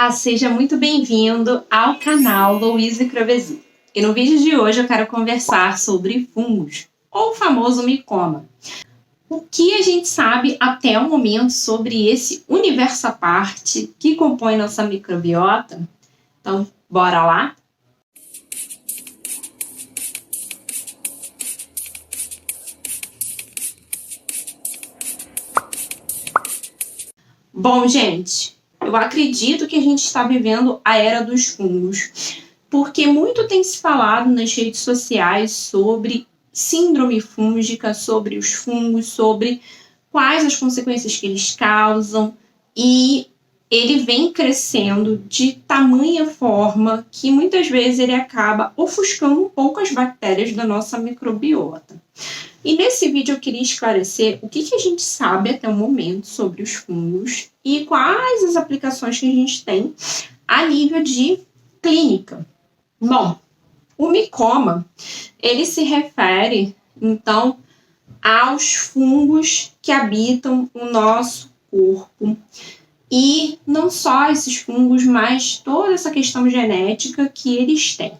Olá, seja muito bem-vindo ao canal Louise Crovesi. E no vídeo de hoje eu quero conversar sobre fungos, ou o famoso micoma. O que a gente sabe até o momento sobre esse universo à parte que compõe nossa microbiota? Então, bora lá? Bom, gente, eu acredito que a gente está vivendo a era dos fungos, porque muito tem se falado nas redes sociais sobre síndrome fúngica, sobre os fungos, sobre quais as consequências que eles causam, e ele vem crescendo de tamanha forma que muitas vezes ele acaba ofuscando um pouco as bactérias da nossa microbiota. E nesse vídeo eu queria esclarecer o que a gente sabe até o momento sobre os fungos e quais as aplicações que a gente tem a nível de clínica. Bom, o micoma, ele se refere, então, aos fungos que habitam o nosso corpo. E não só esses fungos, mas toda essa questão genética que eles têm.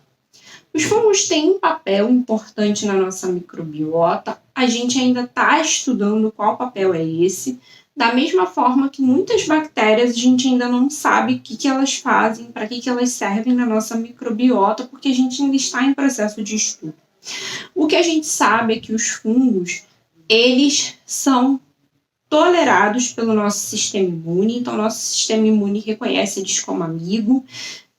Os fungos têm um papel importante na nossa microbiota. A gente ainda está estudando qual papel é esse. Da mesma forma que muitas bactérias a gente ainda não sabe o que elas fazem, para que elas servem na nossa microbiota, porque a gente ainda está em processo de estudo. O que a gente sabe é que os fungos, eles são tolerados pelo nosso sistema imune, então nosso sistema imune reconhece eles como amigo,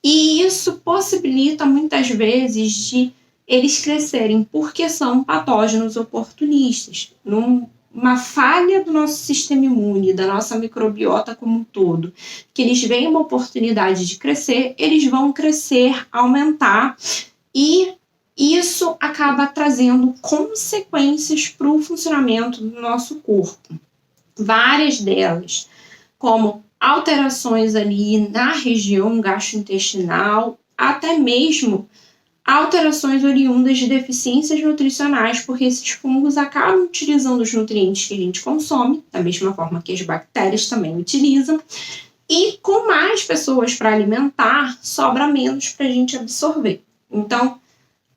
e isso possibilita muitas vezes de eles crescerem, porque são patógenos oportunistas. Numa falha do nosso sistema imune, da nossa microbiota como um todo, que eles veem uma oportunidade de crescer, eles vão crescer, aumentar, e isso acaba trazendo consequências para o funcionamento do nosso corpo. Várias delas, como alterações ali na região gastrointestinal, até mesmo alterações oriundas de deficiências nutricionais, porque esses fungos acabam utilizando os nutrientes que a gente consome, da mesma forma que as bactérias também utilizam, e com mais pessoas para alimentar, sobra menos para a gente absorver. Então,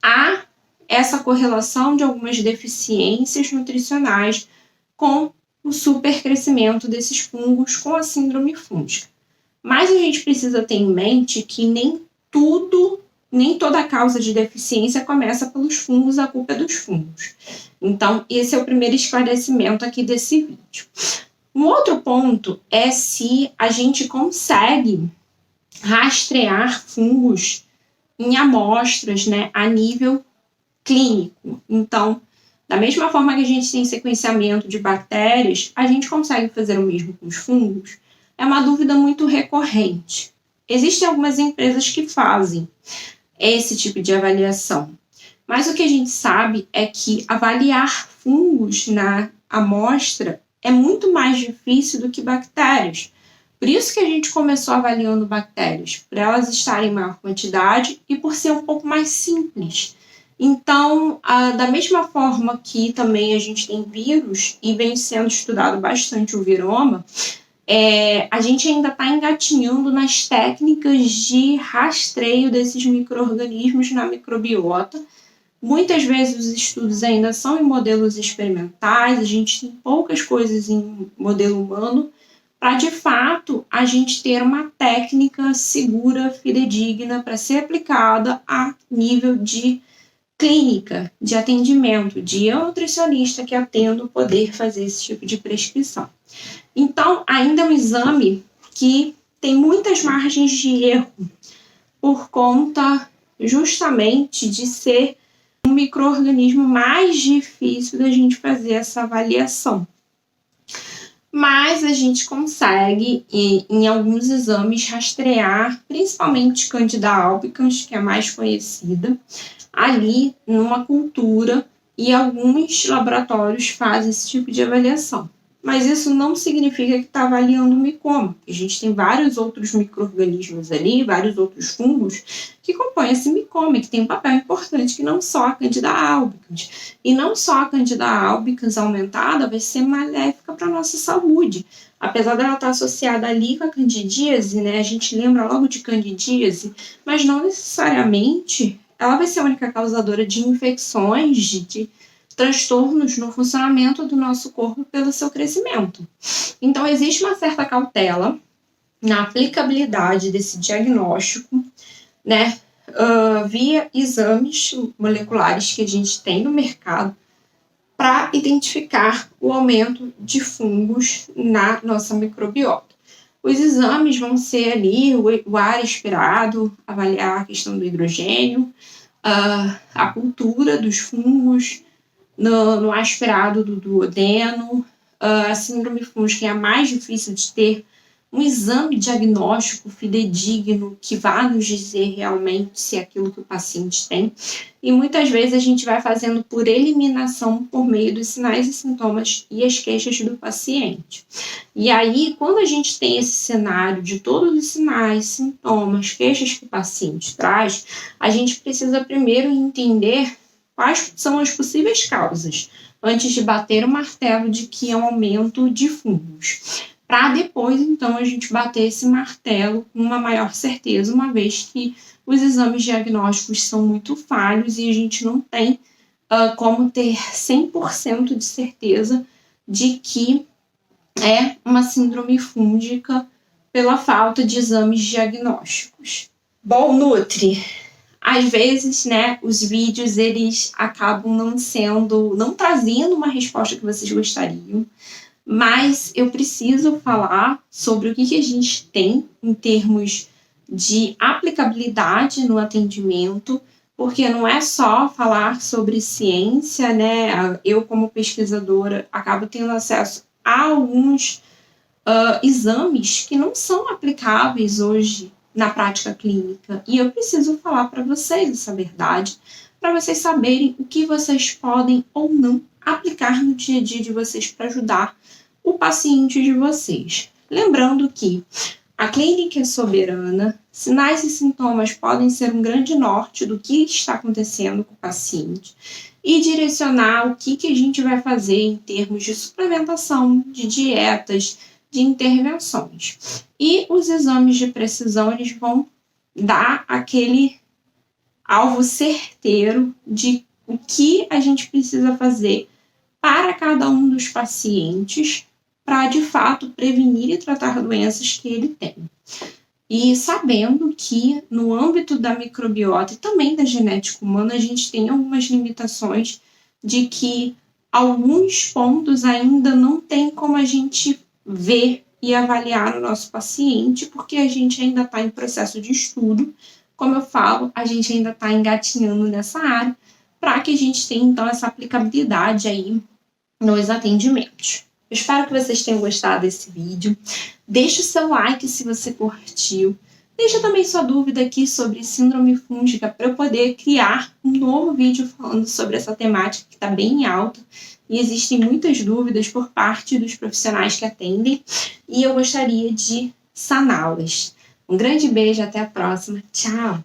há essa correlação de algumas deficiências nutricionais com o supercrescimento desses fungos com a síndrome fúngica. Mas a gente precisa ter em mente que nem toda a causa de deficiência começa pelos fungos, a culpa é dos fungos. Então, esse é o primeiro esclarecimento aqui desse vídeo. Um outro ponto é se a gente consegue rastrear fungos em amostras, né, a nível clínico. Então, da mesma forma que a gente tem sequenciamento de bactérias, a gente consegue fazer o mesmo com os fungos? É uma dúvida muito recorrente. Existem algumas empresas que fazem esse tipo de avaliação, mas o que a gente sabe é que avaliar fungos na amostra é muito mais difícil do que bactérias. Por isso que a gente começou avaliando bactérias, por elas estarem em maior quantidade e por ser um pouco mais simples. Então, da mesma forma que também a gente tem vírus e vem sendo estudado bastante o viroma, a gente ainda está engatinhando nas técnicas de rastreio desses micro-organismos na microbiota. Muitas vezes os estudos ainda são em modelos experimentais, a gente tem poucas coisas em modelo humano, para de fato a gente ter uma técnica segura, fidedigna, para ser aplicada a nível de clínica, de atendimento, de eu nutricionista que atendo poder fazer esse tipo de prescrição. Então, ainda é um exame que tem muitas margens de erro por conta justamente de ser um micro-organismo mais difícil da gente fazer essa avaliação. Mas a gente consegue, em alguns exames, rastrear, principalmente Candida albicans, que é a mais conhecida, ali numa cultura, e alguns laboratórios fazem esse tipo de avaliação. mas isso não significa que está avaliando o micoma. A gente tem vários outros micro-organismos ali, vários outros fungos que compõem esse micoma, que tem um papel importante, que não só a Candida albicans. E não só a Candida albicans aumentada vai ser maléfica para a nossa saúde. Apesar dela estar associada ali com a candidíase, né, a gente lembra logo de candidíase, mas não necessariamente ela vai ser a única causadora de infecções, de transtornos no funcionamento do nosso corpo pelo seu crescimento. Então, existe uma certa cautela na aplicabilidade desse diagnóstico, né, via exames moleculares que a gente tem no mercado para identificar o aumento de fungos na nossa microbiota. Os exames vão ser ali o ar expirado, avaliar a questão do hidrogênio, a cultura dos fungos, no aspirado do duodeno, a síndrome fúngica é a mais difícil de ter, um exame diagnóstico fidedigno que vá nos dizer realmente se é aquilo que o paciente tem. E muitas vezes a gente vai fazendo por eliminação por meio dos sinais e sintomas e as queixas do paciente. E aí, quando a gente tem esse cenário de todos os sinais, sintomas, queixas que o paciente traz, a gente precisa primeiro entender quais são as possíveis causas, antes de bater o martelo de que é um aumento de fungos. Para depois, então, a gente bater esse martelo com uma maior certeza, uma vez que os exames diagnósticos são muito falhos e a gente não tem como ter 100% de certeza de que é uma síndrome fúngica pela falta de exames diagnósticos. Bom, Nutri, às vezes, né, os vídeos eles acabam não trazendo uma resposta que vocês gostariam, mas eu preciso falar sobre o que a gente tem em termos de aplicabilidade no atendimento, porque não é só falar sobre ciência, né? Eu, como pesquisadora, acabo tendo acesso a alguns exames que não são aplicáveis hoje na prática clínica. E eu preciso falar para vocês essa verdade, para vocês saberem o que vocês podem ou não aplicar no dia a dia de vocês para ajudar o paciente de vocês. Lembrando que a clínica é soberana, sinais e sintomas podem ser um grande norte do que está acontecendo com o paciente e direcionar o que a gente vai fazer em termos de suplementação, de dietas, de intervenções. E os exames de precisão, eles vão dar aquele alvo certeiro de o que a gente precisa fazer para cada um dos pacientes para, de fato, prevenir e tratar doenças que ele tem. E sabendo que, no âmbito da microbiota e também da genética humana, a gente tem algumas limitações de que alguns pontos ainda não tem como a gente ver e avaliar o nosso paciente, porque a gente ainda está em processo de estudo. Como eu falo, a gente ainda está engatinhando nessa área, para que a gente tenha, então, essa aplicabilidade aí nos atendimentos. Eu espero que vocês tenham gostado desse vídeo. Deixa o seu like se você curtiu. Deixa também sua dúvida aqui sobre síndrome fúngica para eu poder criar um novo vídeo falando sobre essa temática que está bem alta. E existem muitas dúvidas por parte dos profissionais que atendem. E eu gostaria de saná-las. Um grande beijo, até a próxima. Tchau!